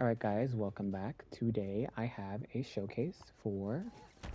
Alright guys, welcome back. Today I have a showcase for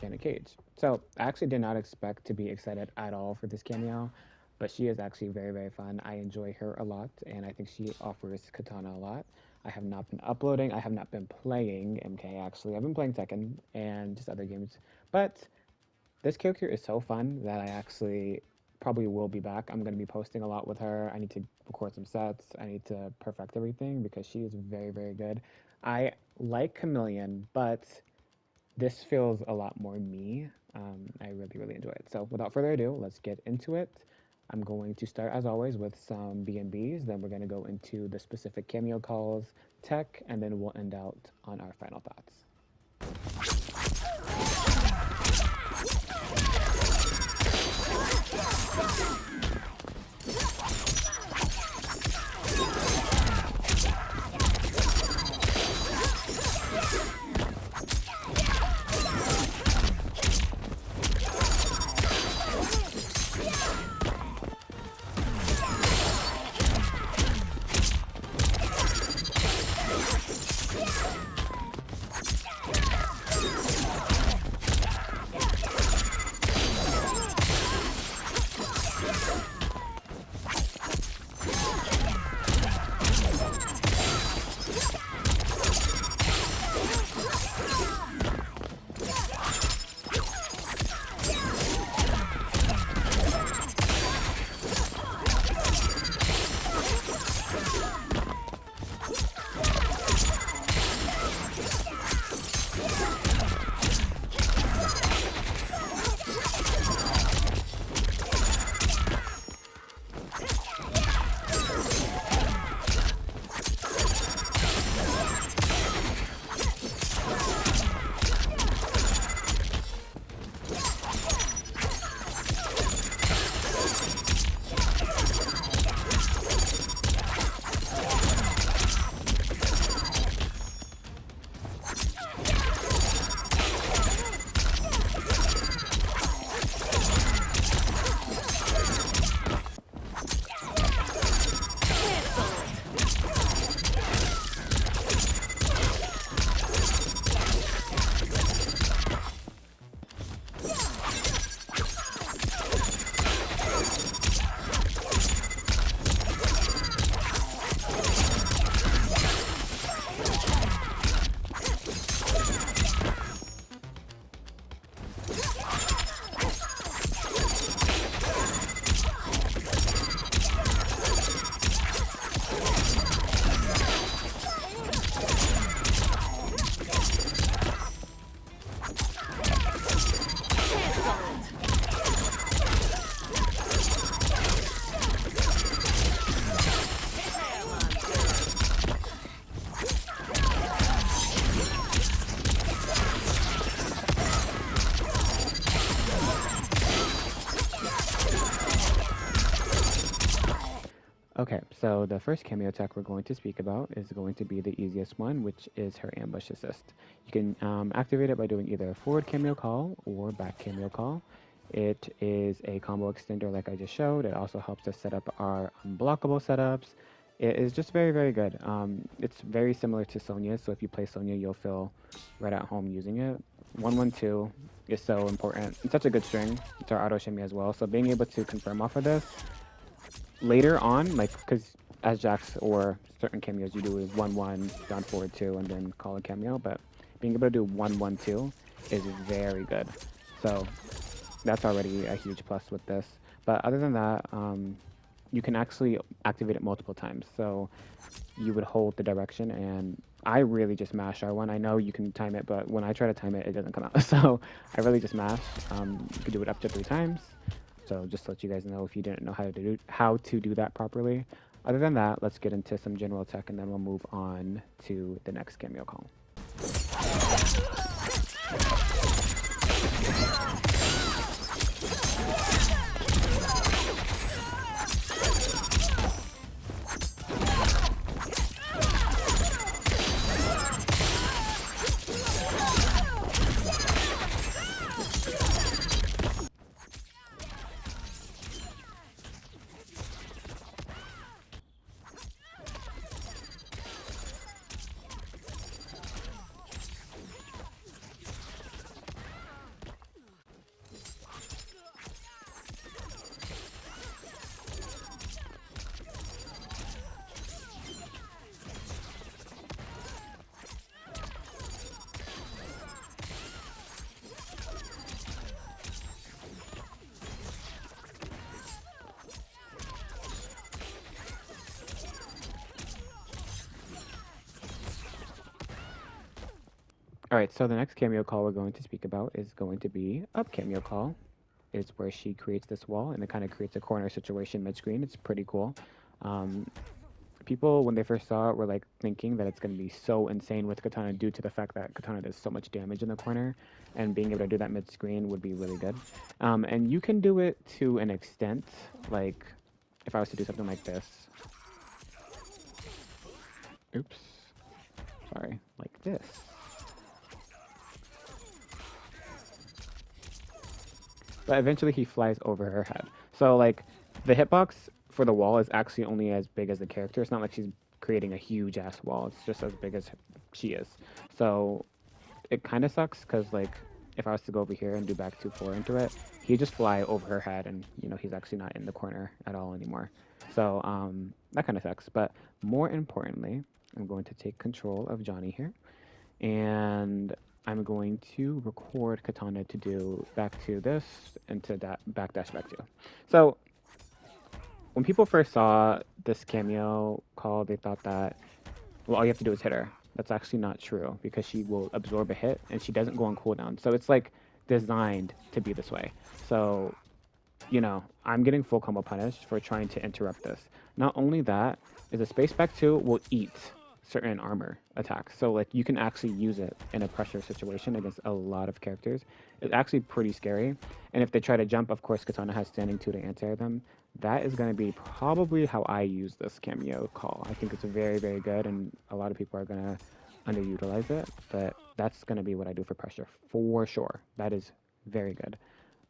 Janet Cage. So I actually did not expect to be excited at all for this cameo, but she is actually very fun. I enjoy her a lot and I think she offers Katana a lot. I have not been uploading, I have not been playing MK actually. I've been playing Tekken and just other games. But this character is so fun that I actually probably will be back. I'm going to be posting a lot with her. I need to record some sets. I need to perfect everything because she is very good. I like Chameleon, but this feels a lot more me. I really enjoy it. So without further ado, let's get into it. I'm going to start, as always, with some B&Bs. Then we're going to go into the specific cameo calls, tech, and then we'll end out on our final thoughts. Okay, so the first cameo attack we're going to speak about is going to be the easiest one, which is her ambush assist. You can activate it by doing either a forward cameo call or back cameo call. It is a combo extender like I just showed. It also helps us set up our unblockable setups. It is just very good. It's very similar to Sonya's, so if you play Sonya, you'll feel right at home using it. 112 is so important. It's such a good string. It's our auto shimmy as well, so being able to confirm off of this later on, like, because as Jax or certain cameos, you do is 1-1, down forward 2, and then call a cameo, but being able to do 1-1-2 is very good. So that's already a huge plus with this. But other than that, you can actually activate it multiple times. So you would hold the direction, and I really just mash R1. I know you can time it, but when I try to time it, it doesn't come out. So I really just mash. You can do it up to 3 times. So just to let you guys know if you didn't know how to do that properly. Other than that, let's get into some general tech and then we'll move on to the next cameo call. All right, so the next cameo call we're going to speak about is going to be up cameo call. Is where she creates this wall and it kind of creates a corner situation mid-screen. It's pretty cool. Um, People, when they first saw it, were like thinking that it's going to be so insane with Katana due to the fact that Katana does so much damage in the corner, and being able to do that mid-screen would be really good. And you can do it to an extent, like if I was to do something like this. Oops. Sorry, like this. But eventually he flies over her head. So like the hitbox for the wall is actually only as big as the character. It's not like she's creating a huge ass wall. It's just as big as she is. So it kind of sucks because like if I was to go over here and do back 2-4 into it, he'd just fly over her head and you know he's actually not in the corner at all anymore. So that kind of sucks. But more importantly, I'm going to take control of Johnny here and I'm going to record Katana to do back to this and to that backdash back to. So when people first saw this cameo call, they thought that well all you have to do is hit her. That's actually not true because she will absorb a hit and she doesn't go on cooldown. So it's like designed to be this way. So you know, I'm getting full combo punished for trying to interrupt this. Not only that, is a space back 2 will eat certain armor attacks. So like you can actually use it in a pressure situation against a lot of characters. It's actually pretty scary. And if they try to jump, of course Katana has standing 2 to answer them. That is going to be probably how I use this cameo call. I think it's very, very good and a lot of people are going to underutilize it, but that's going to be what I do for pressure for sure. That is very good.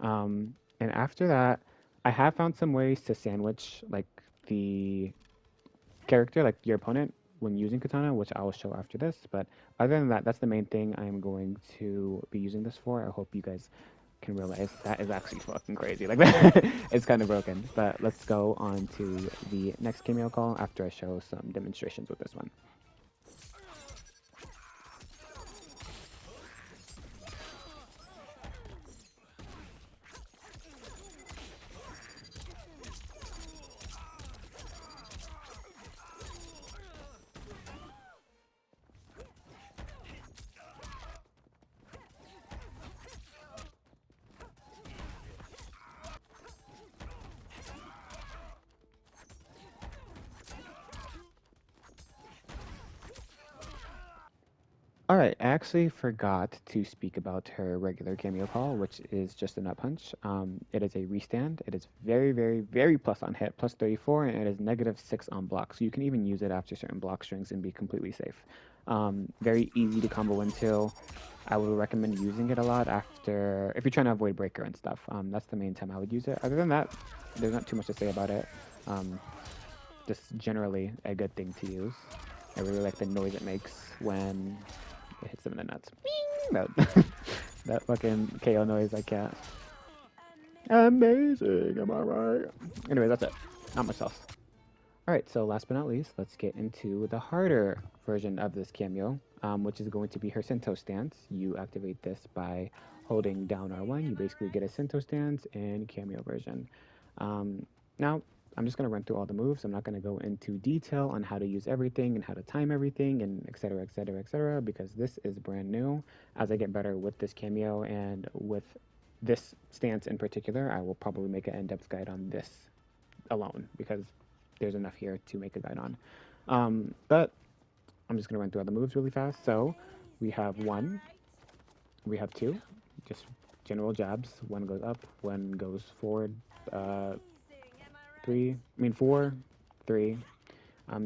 And after that, I have found some ways to sandwich like the character, like your opponent, when using Katana, which I will show after this. But other than that, that's the main thing I am going to be using this for. I hope you guys can realize that is actually fucking crazy. Like that, it's kind of broken. But let's go on to the next cameo call after I show some demonstrations with this one. All right, I actually forgot to speak about her regular cameo call, which is just a nut punch. It is a restand. It is very, very, very plus on hit, plus 34, and it is -6 on block. So you can even use it after certain block strings and be completely safe. Very easy to combo into. I would recommend using it a lot after, if you're trying to avoid breaker and stuff. That's the main time I would use it. Other than that, there's not too much to say about it. Just generally a good thing to use. I really like the noise it makes when it hits them in the nuts. That, that fucking KO noise, I can't. Amazing, am I right? Anyway, that's it. Not much else. Alright, so last but not least, let's get into the harder version of this cameo, which is going to be her Cento stance. You activate this by holding down R1. You basically get a Cento stance and cameo version. Now, I'm just going to run through all the moves. I'm not going to go into detail on how to use everything and how to time everything and etc, etc, etc, because this is brand new. As I get better with this cameo and with this stance in particular, I will probably make an in-depth guide on this alone because there's enough here to make a guide on. But I'm just going to run through all the moves really fast. So we have 1, we have 2, just general jabs. 1 goes up, 1 goes forward, 4, 3.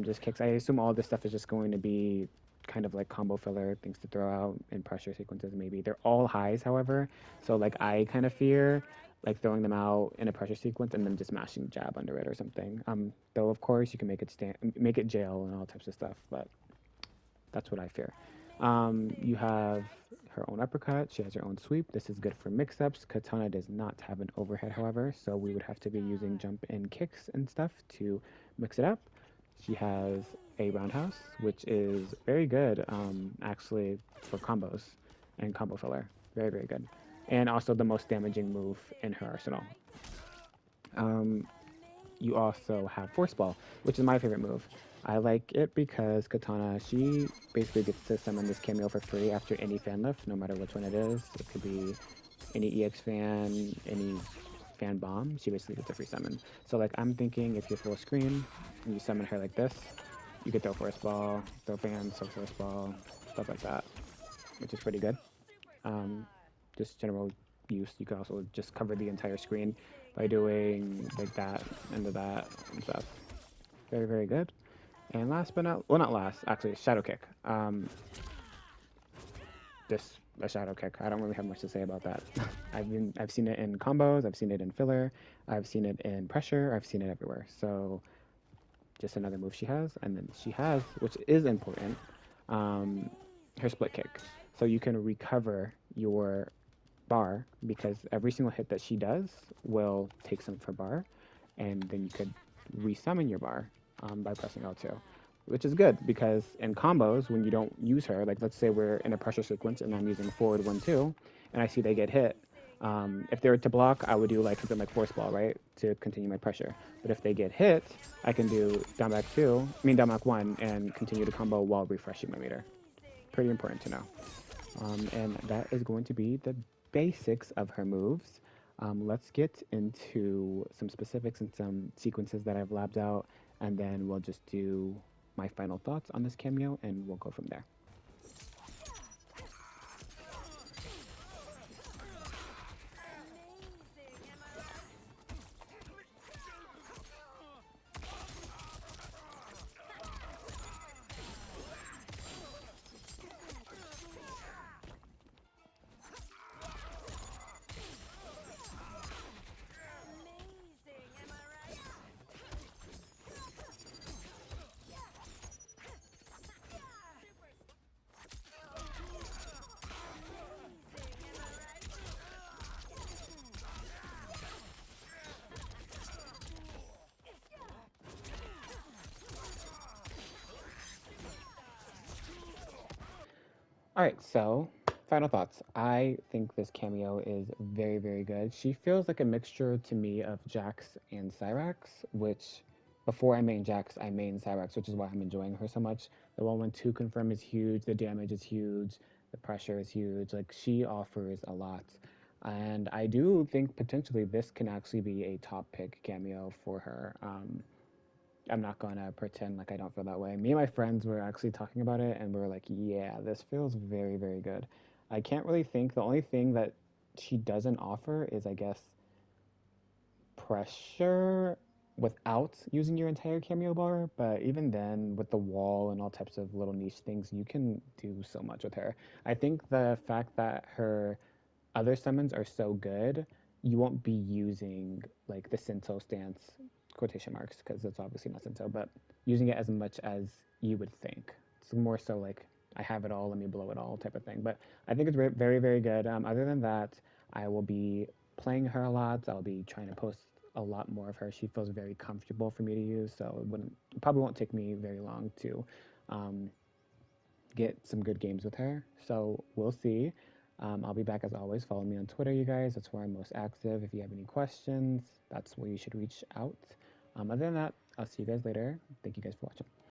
Just kicks. I assume all this stuff is just going to be kind of like combo filler, things to throw out in pressure sequences maybe. They're all highs, however. So like I kind of fear like throwing them out in a pressure sequence and then just mashing jab under it or something. Though of course you can make it jail and all types of stuff, but that's what I fear. You have her own uppercut. She has her own sweep. This is good for mix-ups. Katana does not have an overhead, however, so we would have to be using jump and kicks and stuff to mix it up. She has a roundhouse, which is very good, actually, for combos and combo filler. Very, very good. And also the most damaging move in her arsenal. You also have force ball, which is my favorite move. I like it because Katana, she basically gets to summon this cameo for free after any fan lift, no matter which one it is. It could be any EX fan, any fan bomb. She basically gets a free summon. So like I'm thinking if you're full screen and you summon her like this, you could throw force ball, throw fans, throw force ball, stuff like that, which is pretty good. Um, just general use. You could also just cover the entire screen by doing like that, into that, and stuff. Very, very good. And last but not, well, not last, actually, Shadow Kick. Just a Shadow Kick. I don't really have much to say about that. I've seen it in combos, I've seen it in filler, I've seen it in pressure, I've seen it everywhere. So just another move she has, and then she has, which is important, um, her split kick. So you can recover your bar because every single hit that she does will take some of her bar, and then you could resummon your bar by pressing L2, which is good because in combos, when you don't use her, like let's say we're in a pressure sequence and I'm using forward 1-2, and I see they get hit. If they were to block, I would do like something like force ball, right, to continue my pressure. But if they get hit, I can do down back 2, I mean down back 1, and continue to combo while refreshing my meter. Pretty important to know. And that is going to be the basics of her moves. Let's get into some specifics and some sequences that I've labbed out, and then we'll just do my final thoughts on this cameo, and we'll go from there. All right, so final thoughts. I think this cameo is very, very good. She feels like a mixture to me of Jax and Cyrax, which before I main Jax, I main Cyrax, which is why I'm enjoying her so much. The 1-1-2 confirm is huge, the damage is huge, the pressure is huge. Like she offers a lot. And I do think potentially this can actually be a top pick cameo for her. I'm not gonna pretend like I don't feel that way. Me and my friends were actually talking about it, and we were like, "Yeah, this feels very, very good." I can't really think. The only thing that she doesn't offer is, I guess, pressure without using your entire cameo bar. But even then, with the wall and all types of little niche things, you can do so much with her. I think the fact that her other summons are so good, you won't be using like the Cento stance quotation marks because it's obviously not Cento, but using it as much as you would think. It's more so like I have it all, let me blow it all type of thing. But I think it's very, very good. Other than that, I will be playing her a lot. I'll be trying to post a lot more of her. She feels very comfortable for me to use, so it probably won't take me very long to um, get some good games with her. So we'll see. I'll be back as always. Follow me on Twitter, you guys. That's where I'm most active. If you have any questions, that's where you should reach out. Other than that, I'll see you guys later. Thank you guys for watching.